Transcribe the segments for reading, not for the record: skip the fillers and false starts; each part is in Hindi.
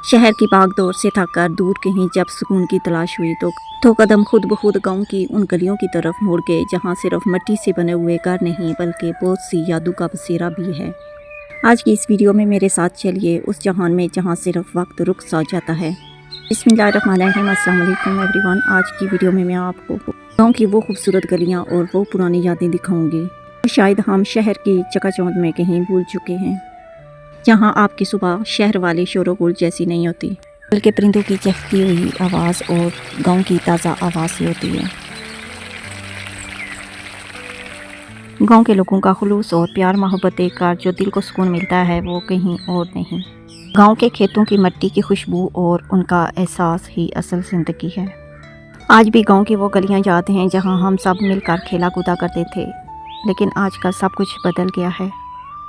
शहर की भागदौड़ से थककर दूर कहीं जब सुकून की तलाश हुई तो कदम खुद ब खुद गाँव की उन गलियों की तरफ मुड़ गए जहाँ सिर्फ मिट्टी से बने हुए घर नहीं बल्कि बहुत सी यादों का बसेरा भी है। आज की इस वीडियो में मेरे साथ चलिए उस जहान में जहाँ सिर्फ वक्त रुक सा जाता है। बिस्मिल्लाहिर्रहमानिर्रहीम, अस्सलाम वालेकुम एवरीवन। आज की वीडियो में मैं आपको गाँव की वो खूबसूरत गलियाँ और वो पुरानी यादें दिखाऊंगी शायद हम शहर की चकाचौंध में कहीं भूल चुके हैं, जहाँ आपकी सुबह शहर वाली शोर-गुल जैसी नहीं होती बल्कि परिंदों की चहकती हुई आवाज़ और गांव की ताज़ा आवाज़ से होती है। गांव के लोगों का खुलूस और प्यार मोहब्बत देखकर जो दिल को सुकून मिलता है वो कहीं और नहीं। गांव के खेतों की मिट्टी की खुशबू और उनका एहसास ही असल ज़िंदगी है। आज भी गांव की वो गलियां याद हैं जहां हम सब मिलकर खेला कूदा करते थे, लेकिन आजकल सब कुछ बदल गया है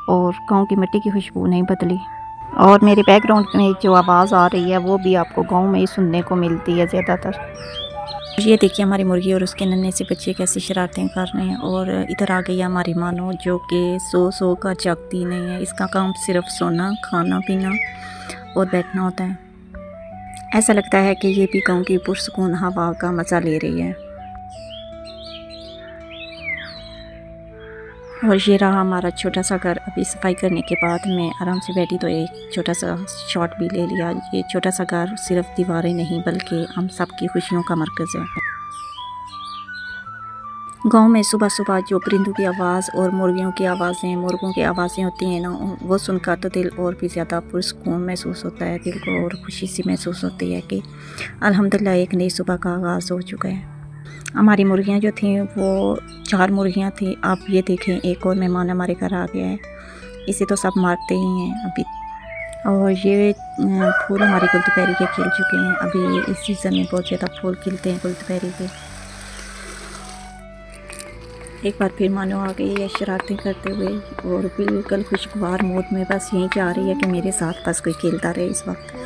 और गांव की मिट्टी की खुशबू नहीं बदली। और मेरे बैकग्राउंड में जो आवाज़ आ रही है वो भी आपको गांव में ही सुनने को मिलती है ज़्यादातर। ये देखिए हमारी मुर्गी और उसके नन्हे से बच्चे कैसी शरारतें कर रहे हैं। और इधर आ गई है हमारी मानो जो कि सो कर जागती नहीं है। इसका काम सिर्फ सोना, खाना पीना और बैठना होता है। ऐसा लगता है कि ये भी गाँव की पुरसुकून हवा का मज़ा ले रही है। और ये रहा हमारा छोटा सा घर। अभी सफाई करने के बाद मैं आराम से बैठी तो एक छोटा सा शॉट भी ले लिया। ये छोटा सा घर सिर्फ दीवारें नहीं बल्कि हम सब की खुशियों का मरकज़ है। गांव में सुबह सुबह जो परिंदों की आवाज़ और मुर्गियों की आवाज़ें, मुर्गों की आवाज़ें होती हैं ना, वो सुनकर तो दिल और भी ज़्यादा पुरसुकून महसूस होता है। दिल को और खुशी सी महसूस होती है कि अल्हम्दुलिल्लाह एक नई सुबह का आगाज़ हो चुका है। हमारी मुर्गियाँ जो थीं वो 4 मुर्गियाँ थीं। अब ये देखें एक और मेहमान हमारे घर आ गया है। इसे तो सब मारते ही हैं अभी। और ये फूल हमारे गुलदुपहरी के खिल चुके हैं। अभी इस सीज़न में बहुत ज़्यादा फूल खिलते हैं गुलदुपहरी के। एक बार फिर मानो आ गई है शरारतें करते हुए और बिल्कुल खुशगवार मूड में बस यहीं चाह रही है कि मेरे साथ बस कोई खेलता रहे इस वक्त।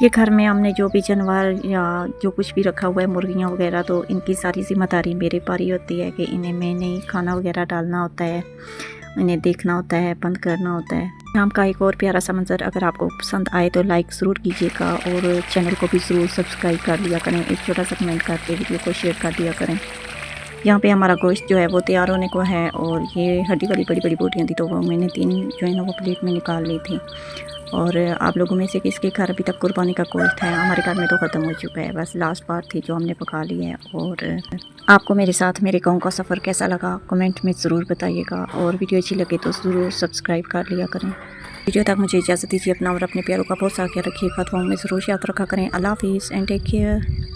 ये घर में हमने जो भी जानवर या जो कुछ भी रखा हुआ है, मुर्गियाँ वगैरह, तो इनकी सारी ज़िम्मेदारी मेरे पर ही होती है कि इन्हें मैंने ही खाना वगैरह डालना होता है, इन्हें देखना होता है, बंद करना होता है। शाम का एक और प्यारा सा मंजर अगर आपको पसंद आए तो लाइक ज़रूर कीजिएगा और चैनल को भी ज़रूर सब्सक्राइब कर लिया करें। एक छोटा सा कमेंट करके वीडियो को शेयर कर दिया करें। यहाँ पे हमारा गोश्त जो है वो तैयार होने को है और ये हड्डी वाली बड़ी बड़ी बोटियाँ थी तो वो मैंने 3 जो है ना वो प्लेट में निकाल ली थी। और आप लोगों में से किसके घर अभी तक कुर्बानी का गोश्त है? हमारे घर में तो ख़त्म हो चुका है, बस लास्ट पार्ट थी जो हमने पका ली है। और आपको मेरे साथ मेरे गांव का सफ़र कैसा लगा कमेंट में ज़रूर बताइएगा और वीडियो अच्छी लगे तो ज़रूर सब्सक्राइब कर लिया करें। वीडियो तक मुझे इजाज़त दीजिए। अपना और अपने प्यारों का बहुत सारा ख्याल रखिएगा। दुआओं में ज़रूर याद रखा करें। अल्लाह हाफ़िज़ एंड टेक केयर।